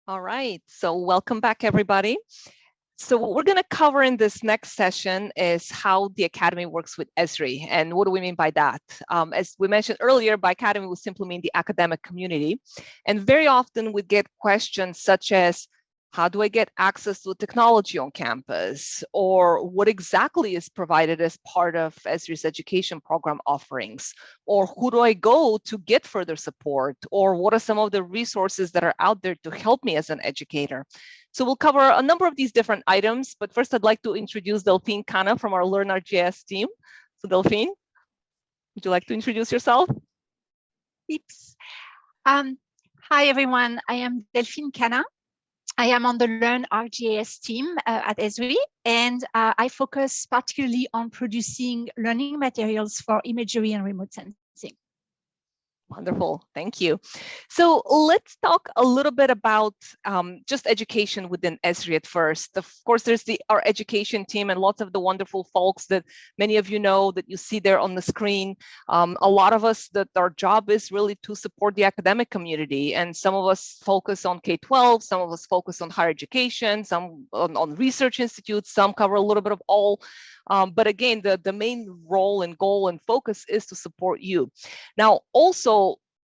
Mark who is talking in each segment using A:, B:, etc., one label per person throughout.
A: All right, so welcome back, everybody. So what we're going to cover in this next session is how the Academy works with Esri. And what do we mean by that? As we mentioned earlier, by Academy, we simply mean the academic community. And very often we get questions such as, how do I get access to technology on campus? Or what exactly is provided as part of Esri's education program offerings? Or who do I go to get further support? Or what are some of the resources that are out there to help me as an educator? So we'll cover a number of these different items, but first I'd like to introduce Delphine Cana from our LearnRJS team. So Delphine, would you like to introduce yourself?
B: Tips. Hi, everyone. I am Delphine Cana. I am on the LearnRJS team at Esri, and I focus particularly on producing learning materials for imagery and remote sensing.
A: Wonderful, thank you. So let's talk a little bit about just education within Esri at first. Of course, there's our education team and lots of the wonderful folks that many of you know that you see there on the screen. A lot of us, that our job is really to support the academic community, and some of us focus on K-12, some of us focus on higher education, some on research institutes, some cover a little bit of all. But again, the main role and goal and focus is to support you. Now, also,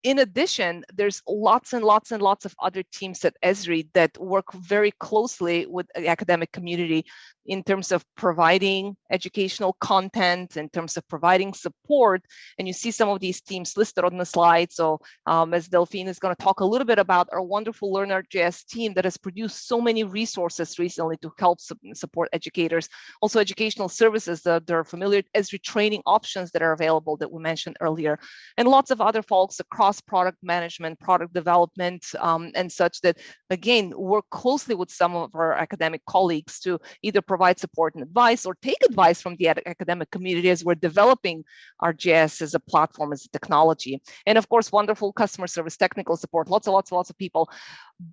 A: in addition, there's lots and lots and lots of other teams at Esri that work very closely with the academic community in terms of providing educational content, in terms of providing support. And you see some of these teams listed on the slide. So as Delphine is going to talk a little bit about our wonderful LearnRJS team that has produced so many resources recently to help support educators. Also educational services that are familiar with Esri training options that are available that we mentioned earlier. And lots of other folks across product management, product development, and such that, again, work closely with some of our academic colleagues to either provide support and advice or take advice from the academic community as we're developing our JS as a platform, as a technology. And of course, wonderful customer service, technical support, lots of people.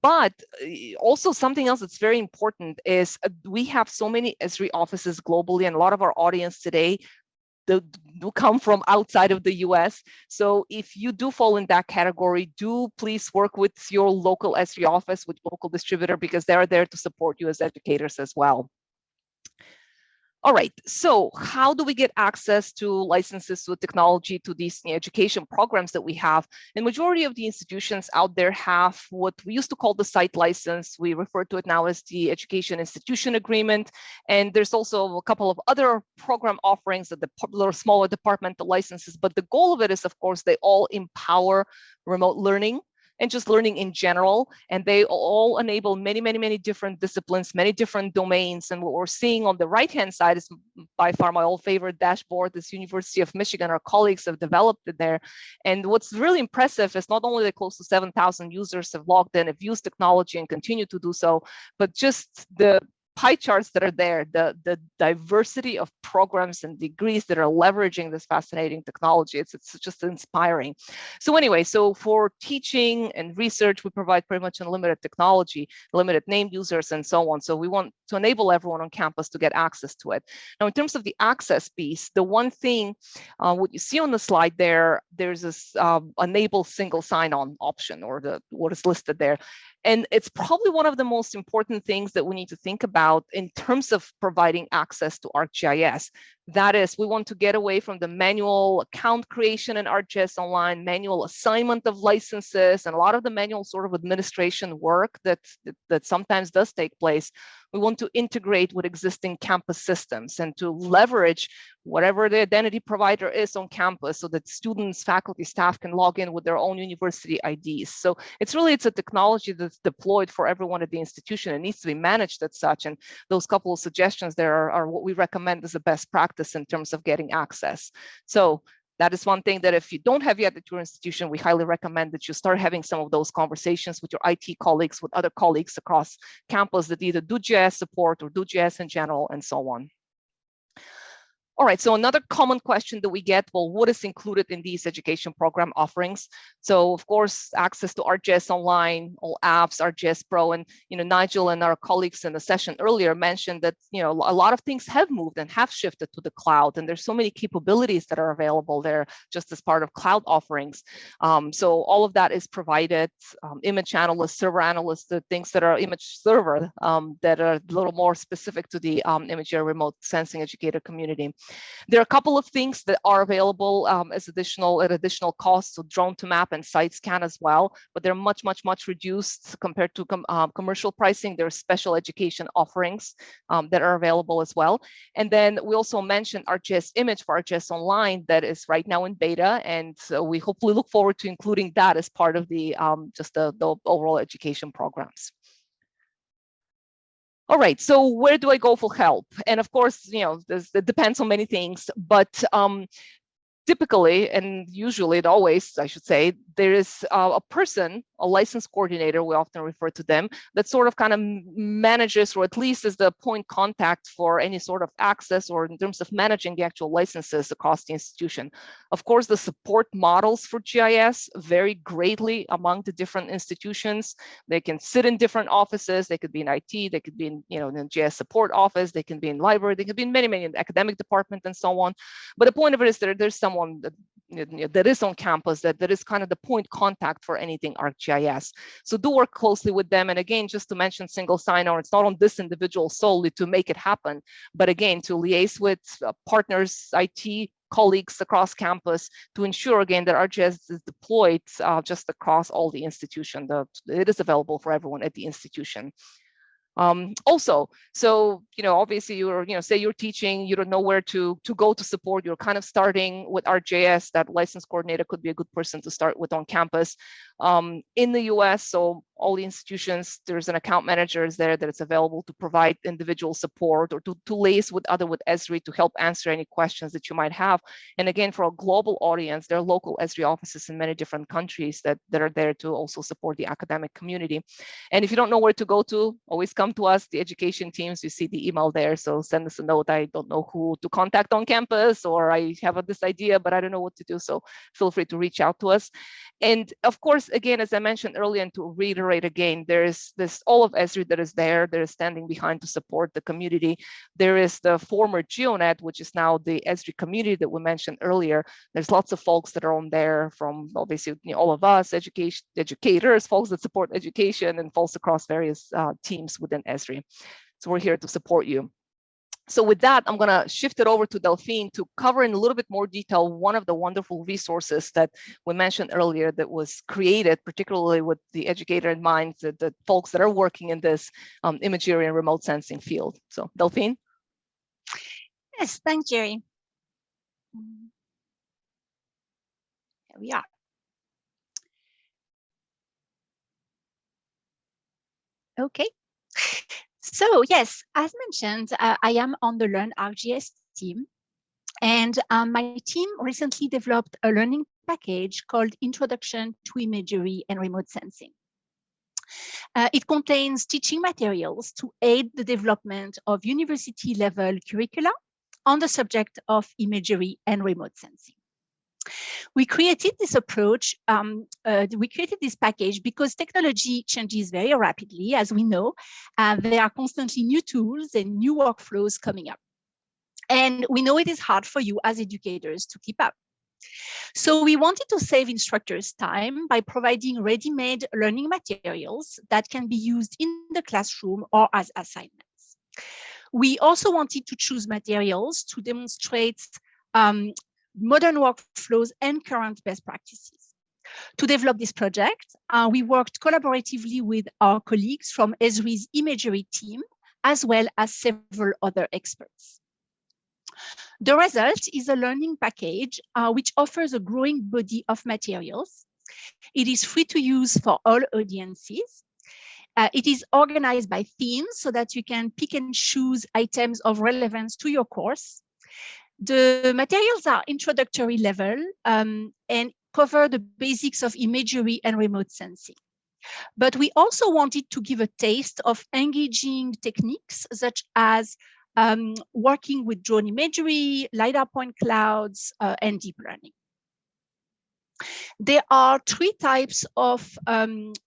A: But also something else that's very important is we have so many Esri offices globally, and a lot of our audience today do come from outside of the US. So if you do fall in that category, do please work with your local Esri office, with local distributor, because they're there to support you as educators as well. All right, so how do we get access to licenses to technology, to these education programs that we have? And majority of the institutions out there have what we used to call the site license. We refer to it now as the Education Institution Agreement. And there's also a couple of other program offerings that the little smaller departmental licenses. But the goal of it is, of course, they all empower remote learning and just learning in general. And they all enable many different disciplines, many different domains. And what we're seeing on the right-hand side is by far my old favorite dashboard. This University of Michigan, our colleagues have developed it there. And what's really impressive is not only that close to 7,000 users have logged in, have used technology and continue to do so, but just the pie charts that are there, the diversity of programs and degrees that are leveraging this fascinating technology. It's just inspiring. So anyway, so for teaching and research, we provide pretty much unlimited technology, limited named users, and so on. So we want to enable everyone on campus to get access to it. Now, in terms of the access piece, the one thing, what you see on the slide there, there's this enable single sign-on option, or what is listed there. And it's probably one of the most important things that we need to think about in terms of providing access to ArcGIS. That is, we want to get away from the manual account creation in ArcGIS Online, manual assignment of licenses, and a lot of the manual sort of administration work that sometimes does take place. We want to integrate with existing campus systems and to leverage whatever the identity provider is on campus so that students, faculty, staff can log in with their own university IDs. So it's a technology that's deployed for everyone at the institution. It needs to be managed as such. And those couple of suggestions there are what we recommend as a best practice in terms of getting access. So that is one thing that if you don't have yet at your institution, we highly recommend that you start having some of those conversations with your IT colleagues, with other colleagues across campus that either do JS support or do JS in general, and so on. All right, so another common question that we get, well, what is included in these education program offerings? So of course, access to ArcGIS Online, all apps, ArcGIS Pro, and Nigel and our colleagues in the session earlier mentioned that a lot of things have moved and have shifted to the cloud, and there's so many capabilities that are available there just as part of cloud offerings. So all of that is provided. Image analysts, server analysts, the things that are image server that are a little more specific to the Imagery remote sensing educator community. There are a couple of things that are available as additional costs, so drone to map and site scan as well, but they're much reduced compared to commercial pricing. There are special education offerings that are available as well. And then we also mentioned ArcGIS Image for ArcGIS Online that is right now in beta, and so we hopefully look forward to including that as part of the just the overall education programs. All right, so where do I go for help? And of course, it depends on many things, but typically, and usually it always, I should say, there is a person, a license coordinator, we often refer to them, that sort of kind of manages, or at least is the point contact for any sort of access or in terms of managing the actual licenses across the institution. Of course, the support models for GIS vary greatly among the different institutions. They can sit in different offices. They could be in IT, they could be in, in the GIS support office, they can be in library, they could be in many in the academic department and so on. But the point of it is there's someone that is on campus that is kind of the point contact for anything ArcGIS. So do work closely with them. And again, just to mention single sign-on, it's not on this individual solely to make it happen, but again, to liaise with partners, IT colleagues across campus to ensure again that ArcGIS is deployed just across all the institution. It is available for everyone at the institution. Also, so obviously say you're teaching, you don't know where to go to support, you're kind of starting with ArcGIS. That license coordinator could be a good person to start with on campus. In the US, so all the institutions, there's an account manager there that is available to provide individual support or to liaise with Esri to help answer any questions that you might have. And again, for a global audience, there are local Esri offices in many different countries that are there to also support the academic community. And if you don't know where to go to, always come to us, the education teams. You see the email there, so send us a note. I don't know who to contact on campus, or I have this idea, but I don't know what to do. So feel free to reach out to us. And of course, again, as I mentioned earlier, and to reiterate again, there is all of Esri that is there. That is standing behind to support the community. There is the former GeoNet, which is now the Esri community that we mentioned earlier. There's lots of folks that are on there from obviously all of us, educators, folks that support education, and folks across various teams within Esri. So we're here to support you. So with that, I'm going to shift it over to Delphine to cover in a little bit more detail one of the wonderful resources that we mentioned earlier that was created, particularly with the educator in mind, the folks that are working in this imagery and remote sensing field. So Delphine?
B: Yes, thanks, Jerry. Here we are. Okay. So yes, as mentioned, I am on the Learn ArcGIS team, and my team recently developed a learning package called Introduction to Imagery and Remote Sensing. It contains teaching materials to aid the development of university-level curricula on the subject of imagery and remote sensing. We created this approach, we created this package because technology changes very rapidly, as we know. There are constantly new tools and new workflows coming up. And we know it is hard for you as educators to keep up. So we wanted to save instructors time by providing ready-made learning materials that can be used in the classroom or as assignments. We also wanted to choose materials to demonstrate modern workflows and current best practices. To develop this project, we worked collaboratively with our colleagues from Esri's Imagery team, as well as several other experts. The result is a learning package which offers a growing body of materials. It is free to use for all audiences. It is organized by themes so that you can pick and choose items of relevance to your course. The materials are introductory level and cover the basics of imagery and remote sensing. But we also wanted to give a taste of engaging techniques such as working with drone imagery, LiDAR point clouds, and deep learning. There are 3 types of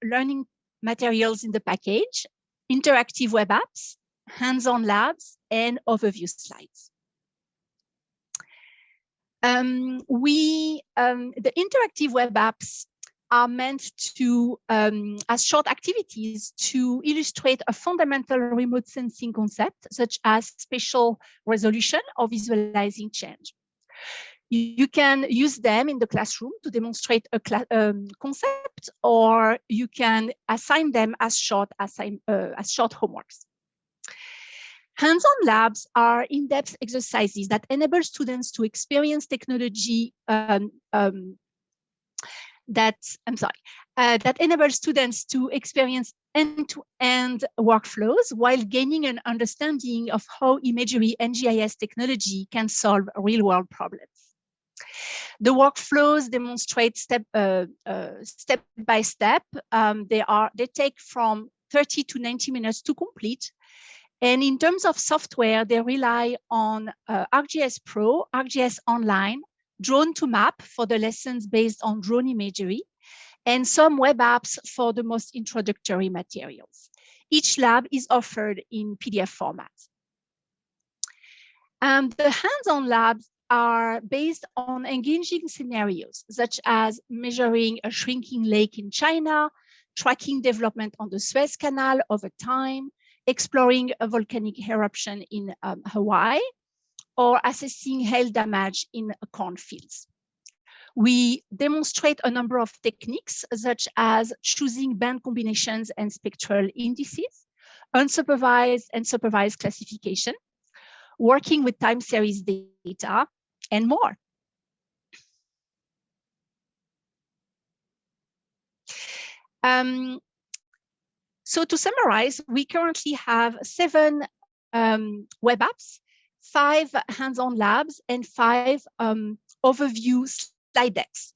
B: learning materials in the package: interactive web apps, hands-on labs, and overview slides. The interactive web apps are meant to, as short activities to illustrate a fundamental remote sensing concept, such as spatial resolution or visualizing change. You can use them in the classroom to demonstrate a concept, or you can assign them as short homeworks. Hands-on labs are in-depth exercises that enable students to experience technology that enable students to experience end-to-end workflows while gaining an understanding of how imagery and GIS technology can solve real-world problems. The workflows demonstrate step by step. They take from 30 to 90 minutes to complete. And in terms of software, they rely on ArcGIS Pro, ArcGIS Online, Drone to Map for the lessons based on drone imagery, and some web apps for the most introductory materials. Each lab is offered in PDF format. The hands-on labs are based on engaging scenarios, such as measuring a shrinking lake in China, tracking development on the Suez Canal over time, exploring a volcanic eruption in Hawaii, or assessing hail damage in cornfields. We demonstrate a number of techniques, such as choosing band combinations and spectral indices, unsupervised and supervised classification, working with time series data, and more. So to summarize, we currently have 7 web apps, 5 hands-on labs, and 5 overview slide decks.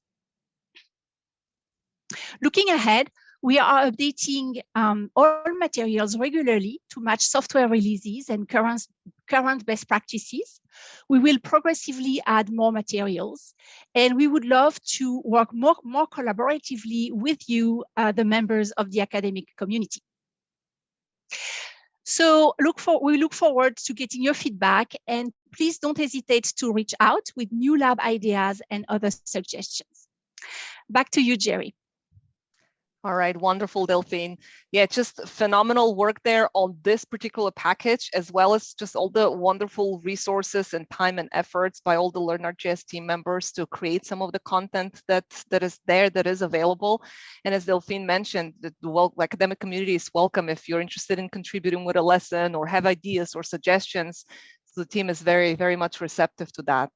B: Looking ahead, we are updating all materials regularly to match software releases and current best practices. We will progressively add more materials, and we would love to work more collaboratively with you, the members of the academic community. So we look forward to getting your feedback, and please don't hesitate to reach out with new lab ideas and other suggestions. Back to you, Jerry.
A: All right, wonderful, Delphine. Yeah, just phenomenal work there on this particular package, as well as just all the wonderful resources and time and efforts by all the Learn ArcGIS team members to create some of the content that is available. And as Delphine mentioned, the academic community is welcome if you're interested in contributing with a lesson or have ideas or suggestions. So the team is very, very much receptive to that.